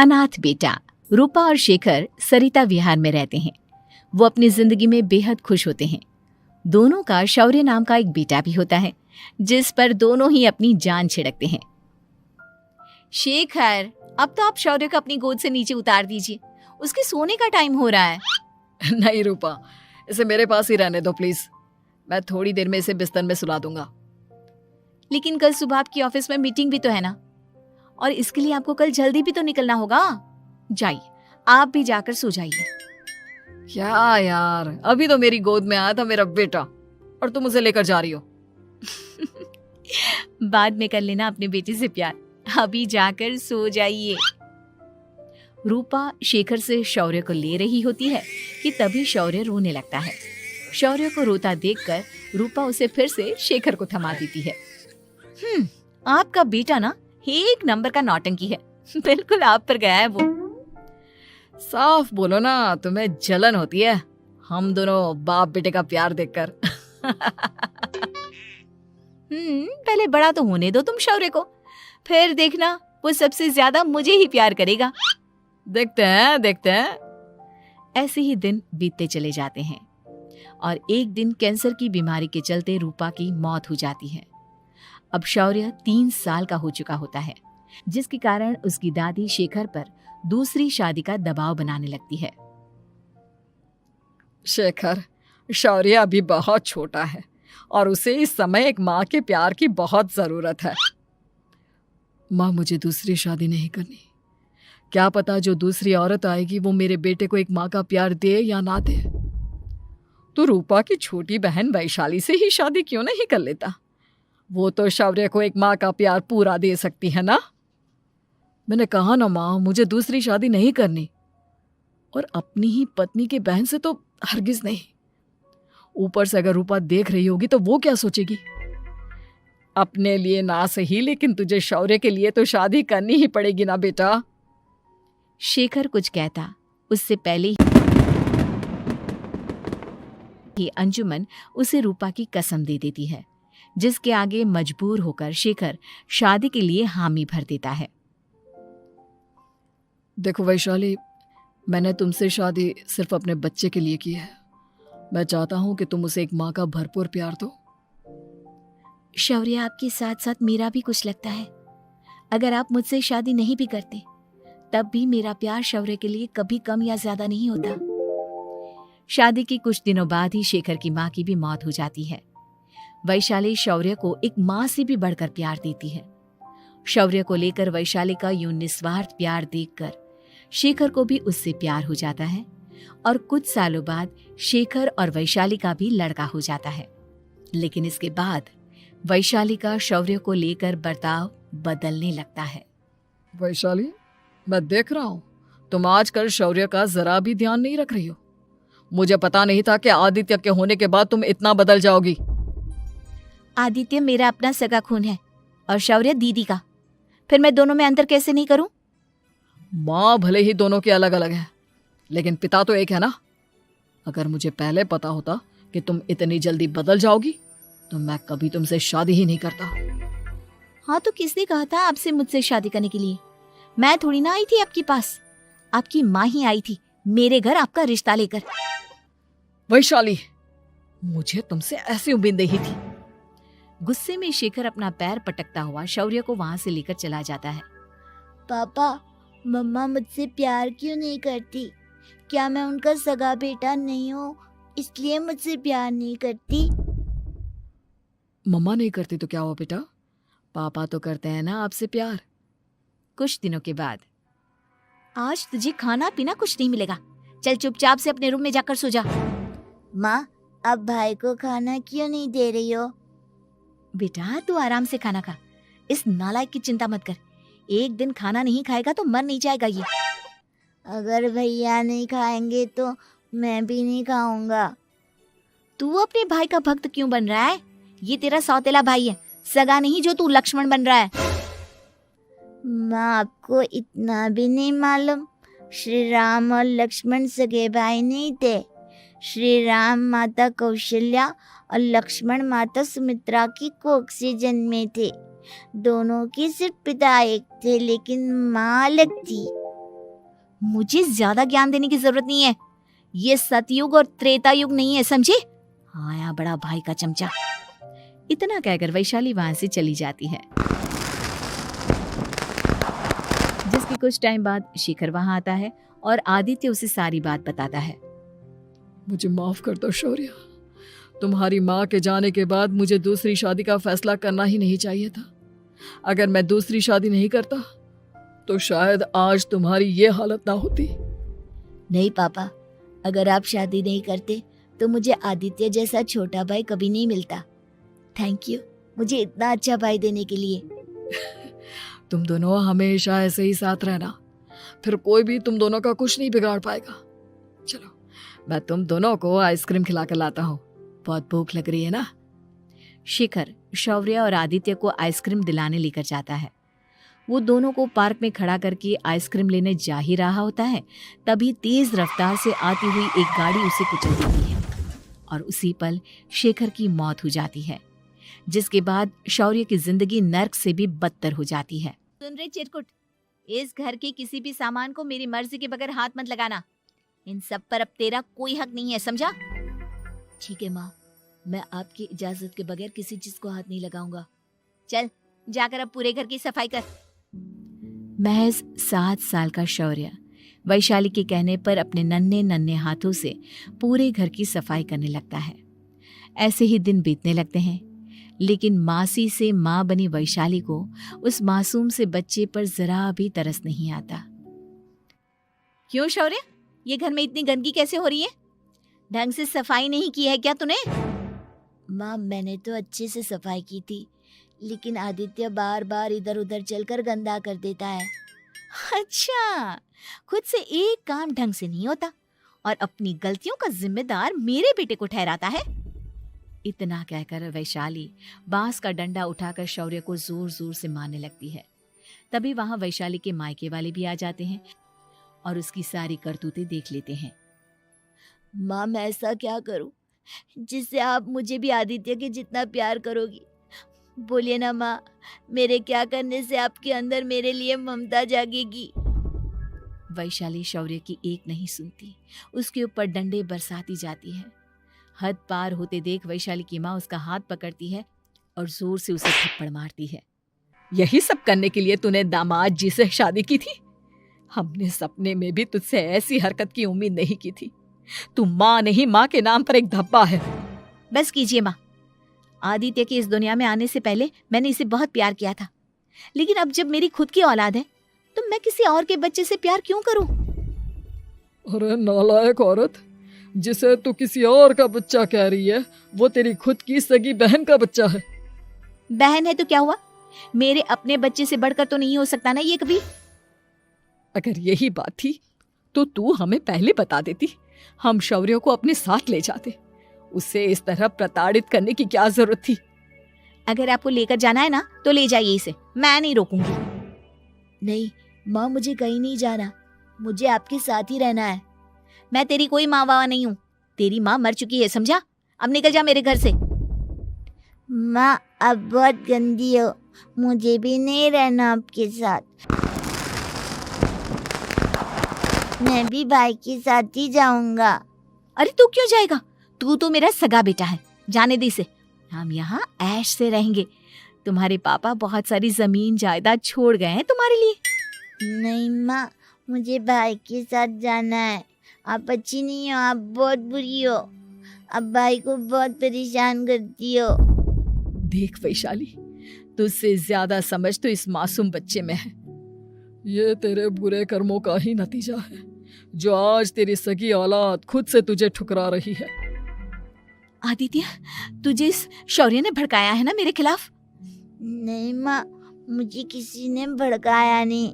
अनाथ बेटा। रूपा और शेखर सरिता विहार में रहते हैं। वो अपनी जिंदगी में बेहद खुश होते हैं। दोनों का शौर्य नाम का एक बेटा भी होता है, जिस पर दोनों ही अपनी जान छिड़कते हैं। शेखर, अब तो आप शौर्य को अपनी गोद से नीचे उतार दीजिए, उसके सोने का टाइम हो रहा है। नहीं रूपा, इसे मेरे पास ही रहने दो प्लीज। मैं थोड़ी देर में इसे बिस्तर में सुला दूंगा। लेकिन कल सुबह आपकी ऑफिस में मीटिंग भी तो है ना, और इसके लिए आपको कल जल्दी भी तो निकलना होगा। जाइए, आप भी जाकर सो जाइए। क्या यार, अभी तो मेरी गोद में आया था मेरा बेटा और तुम उसे लेकर जा रही हो। बाद में कर लेना अपने बेटे से प्यार, अभी जाकर सो जाइए। रूपा शेखर से शौर्य को ले रही होती है कि तभी शौर्य रोने लगता है। शौर्य को रोता देखकर रूपा उसे फिर से शेखर को थमा देती है। आपका बेटा ना एक नंबर का नौटंकी है, बिल्कुल आप पर गया है वो। साफ बोलो ना, तुम्हें जलन होती है हम दोनों बाप बेटे का प्यार देखकर। पहले बड़ा तो होने दो तुम शौर्य को, फिर देखना वो सबसे ज्यादा मुझे ही प्यार करेगा। देखते हैं। ऐसे ही दिन बीतते चले जाते हैं और एक दिन कैंसर की बीमारी के चलते रूपा की मौत हो जाती है। अब शौर्य 3 साल का हो चुका होता है, जिसके कारण उसकी दादी शेखर पर दूसरी शादी का दबाव बनाने लगती है। शेखर, शौर्य अभी बहुत छोटा है और उसे इस समय एक माँ के प्यार की बहुत जरूरत है। माँ, मुझे दूसरी शादी नहीं करनी। क्या पता जो दूसरी औरत आएगी वो मेरे बेटे को एक माँ का प्यार दे या ना दे। तो रूपा की छोटी बहन वैशाली से ही शादी क्यों नहीं कर लेता? वो तो शौर्य को एक माँ का प्यार पूरा दे सकती है ना। मैंने कहा ना माँ, मुझे दूसरी शादी नहीं करनी, और अपनी ही पत्नी के बहन से तो हरगिज नहीं। ऊपर से अगर रूपा देख रही होगी तो वो क्या सोचेगी? अपने लिए ना सही, लेकिन तुझे शौर्य के लिए तो शादी करनी ही पड़ेगी ना बेटा। शेखर कुछ कहता उससे पहले ही अंजुमन उसे रूपा की कसम दे देती है, जिसके आगे मजबूर होकर शेखर शादी के लिए हामी भर देता है। देखो वैशाली, मैंने तुमसे शादी सिर्फ अपने बच्चे के लिए की है। मैं चाहता हूं कि तुम उसे एक माँ का भरपूर प्यार दो। शौर्य, आपके साथ साथ मेरा भी कुछ लगता है। अगर आप मुझसे शादी नहीं भी करते तब भी मेरा प्यार शौर्य के लिए कभी कम या ज्यादा नहीं होता। शादी के कुछ दिनों बाद ही शेखर की माँ की भी मौत हो जाती है। वैशाली शौर्य को एक माँ से भी बढ़कर प्यार देती है। शौर्य को लेकर वैशाली का यूं निस्वार्थ प्यार देखकर शेखर को भी उससे प्यार हो जाता है और कुछ सालों बाद शेखर और वैशाली का भी लड़का हो जाता है। लेकिन इसके बाद वैशाली का शौर्य को लेकर बर्ताव बदलने लगता है। वैशाली, मैं देख रहा हूँ तुम आजकल शौर्य का जरा भी ध्यान नहीं रख रही हो। मुझे पता नहीं था कि आदित्य के होने के बाद तुम इतना बदल जाओगी। आदित्य मेरा अपना सगा खून है और शौर्य दीदी का, फिर मैं दोनों में अंतर कैसे नहीं करूं? माँ भले ही दोनों के अलग अलग है, लेकिन पिता तो एक है ना। अगर मुझे पहले पता होता कि तुम इतनी जल्दी बदल जाओगी तो मैं कभी तुमसे शादी ही नहीं करता। हाँ, तो किसने कहा था आपसे मुझसे शादी करने के लिए? मैं थोड़ी ना आई थी आपके पास, आपकी माँ ही आई थी मेरे घर आपका रिश्ता लेकर। वैशाली, मुझे तुमसे ऐसी उम्मीद नहीं थी। गुस्से में शेखर अपना पैर पटकता हुआ शौर्य को वहां से लेकर चला जाता है। पापा, मम्मा मुझसे प्यार क्यों नहीं करती? क्या मैं उनका सगा बेटा नहीं हूँ इसलिए मुझसे प्यार नहीं करती? मम्मा नहीं करती तो क्या हुआ बेटा, पापा तो करते हैं ना आपसे प्यार। कुछ दिनों के बाद, आज तुझे खाना पीना कुछ नहीं मिलेगा, चल चुपचाप से अपने रूम में जाकर सो जा। माँ, अब भाई को खाना क्यों नहीं दे रही हो? बेटा तू आराम से खाना खा, इस नालायक की चिंता मत कर। एक दिन खाना नहीं खाएगा तो मर नहीं जाएगा ये। अगर भैया नहीं खाएंगे तो मैं भी नहीं खाऊंगा। तू अपने भाई का भक्त क्यों बन रहा है? ये तेरा सौतेला भाई है, सगा नहीं जो तू लक्ष्मण बन रहा है। माँ, आपको इतना भी नहीं मालूम? श्री राम और लक्ष्मण सगे भाई नहीं थे। श्री राम माता कौशल्या और लक्ष्मण माता सुमित्रा की कोख से जन्मे थे। दोनों की सिर्फ पिता एक थे, लेकिन माँ अलग थी। मुझे ज्यादा ज्ञान देने की जरूरत नहीं है। ये सतयुग और त्रेता युग नहीं है, समझे? आया बड़ा भाई का चमचा। इतना कहकर वैशाली वहां से चली जाती है। जिसके कुछ टाइम बाद शिखर वहां आता है और आदित्य उसे सारी बात बताता है। मुझे माफ कर दो शौर्य, तुम्हारी माँ के जाने के बाद मुझे दूसरी शादी का फैसला करना ही नहीं चाहिए था। अगर मैं दूसरी शादी नहीं करता तो शायद आज तुम्हारी ये हालत ना होती। नहीं पापा, अगर आप शादी नहीं करते तो मुझे आदित्य जैसा छोटा भाई कभी नहीं मिलता। थैंक यू मुझे इतना अच्छा भाई देने के लिए। तुम दोनों हमेशा ऐसे ही साथ रहना, फिर कोई भी तुम दोनों का कुछ नहीं बिगाड़ पाएगा। चलो मैं तुम दोनों को आइसक्रीम खिला कर लाता हूँ, बहुत भूख लग रही है ना। शिखर शौर्य और आदित्य को आइसक्रीम दिलाने लेकर जाता है। वो दोनों को पार्क में खड़ा करके आइसक्रीम लेने जा ही रहा होता है, तभी तेज रफ्तार से आती हुई एक गाड़ी उसे कुचल देती है और उसी पल शेखर की मौत हो जाती है, जिसके बाद शौर्य की जिंदगी नर्क से भी बदतर हो जाती है। सुन रहे चिरकुट, इस घर के किसी भी सामान को मेरी मर्जी के बगैर हाथ मत लगाना। इन सब पर अब तेरा कोई हक नहीं है, समझा? ठीक है माँ, मैं आपकी इजाजत के बगैर किसी चीज को हाथ नहीं लगाऊंगा। चल जाकर अब पूरे घर की सफाई कर। महज 7 साल का शौर्य वैशाली के कहने पर अपने नन्हे नन्हे हाथों से पूरे घर की सफाई करने लगता है। ऐसे ही दिन बीतने लगते हैं, लेकिन मासी से माँ बनी वैशाली को उस मासूम से बच्चे पर जरा भी तरस नहीं आता। क्यों शौर्य, ये घर में इतनी गंदगी कैसे हो रही है? ढंग से सफाई नहीं की है क्या तूने? माँ मैंने तो अच्छे से सफाई की थी, लेकिन आदित्य बार बार इधर उधर चलकर गंदा कर देता है। अच्छा, खुद से एक काम ढंग से नहीं होता और अपनी गलतियों का जिम्मेदार मेरे बेटे को ठहराता है। इतना कहकर वैशाली बांस का डंडा उठाकर शौर्य को जोर जोर से मारने लगती है। तभी वहां वैशाली के मायके वाले भी आ जाते हैं और उसकी सारी करतूतें देख लेते हैं। माँ मैं ऐसा क्या करूं जिससे आप मुझे भी आदित्य के जितना प्यार करोगी? बोलिए ना माँ, मेरे क्या करने से आपके अंदर मेरे लिए ममता जागेगी? वैशाली शौर्य की एक नहीं सुनती, उसके ऊपर डंडे बरसाती जाती है। हद पार होते देख वैशाली की माँ उसका हाथ पकड़ती है और जोर से उसे थप्पड़ मारती है। यही सब करने के लिए तूने दामाद जी से शादी की थी? हमने सपने में भी तुझसे ऐसी हरकत की उम्मीद नहीं की थी। तू माँ नहीं, माँ के नाम पर एक धब्बा है। बस कीजिए माँ, आदित्य के इस दुनिया में आने से पहले मैंने इसे बहुत प्यार किया था, लेकिन अब जब मेरी खुद की औलाद है तो मैं किसी और के बच्चे से प्यार क्यों करूं? अरे नालायक औरत, जिसे तू किसी और का बच्चा कह रही है वो तेरी खुद की सगी बहन का बच्चा है। बहन है तो क्या हुआ, मेरे अपने बच्चे से बढ़कर तो नहीं हो सकता ना ये कभी। अगर यही बात थी तो तू हमें पहले बता देती, हम शौर्य को अपने साथ ले जाते। उसे इस तरह प्रताड़ित करने की क्या जरूरत थी? अगर आपको लेकर जाना है ना तो ले जाइए इसे, मैं नहीं रोकूंगी। नहीं माँ, मुझे कहीं नहीं जाना, मुझे आपके साथ ही रहना है। मैं तेरी कोई माँ बाबा नहीं हूँ, तेरी माँ मर चुकी है, समझा? अब निकल जा मेरे घर से। माँ आप बहुत गंदी हो, मुझे भी नहीं रहना आपके साथ। मैं भी भाई के साथ ही जाऊंगा। अरे तू क्यों जाएगा, तू तो मेरा सगा बेटा है, जाने दे इसे। हम यहाँ ऐश से रहेंगे, तुम्हारे पापा बहुत सारी जमीन जायदाद छोड़ गए हैं तुम्हारे लिए। नहीं माँ, मुझे भाई के साथ जाना है। आप अच्छी नहीं हो, आप बहुत बुरी हो, आप भाई को बहुत परेशान करती हो। देख वैशाली, तुझसे ज्यादा समझ तो इस मासूम बच्चे में है। ये तेरे बुरे कर्मों का ही नतीजा है जो आज तेरी सगी औलाद खुद से तुझे ठुकरा रही है। आदित्य, तुझे इस शौर्य ने भड़काया है ना मेरे खिलाफ? नहीं माँ, मुझे किसी ने भड़काया नहीं,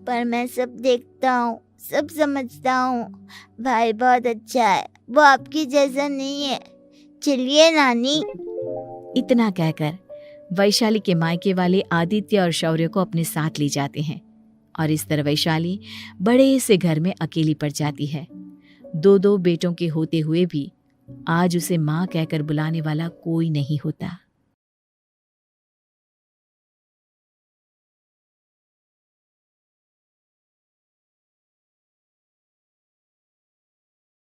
पर मैं सब देखता हूँ, सब समझता हूँ। भाई बहुत अच्छा है, वो आपकी जैसा नहीं है। चलिए नानी। इतना कहकर वैशाली के मायके वाले आदित्य और शौर्य को अपने साथ ले जाते हैं और इस तरह वैशाली बड़े से घर में अकेली पड़ जाती है। 2 बेटों के होते हुए भी आज उसे माँ कहकर बुलाने वाला कोई नहीं होता।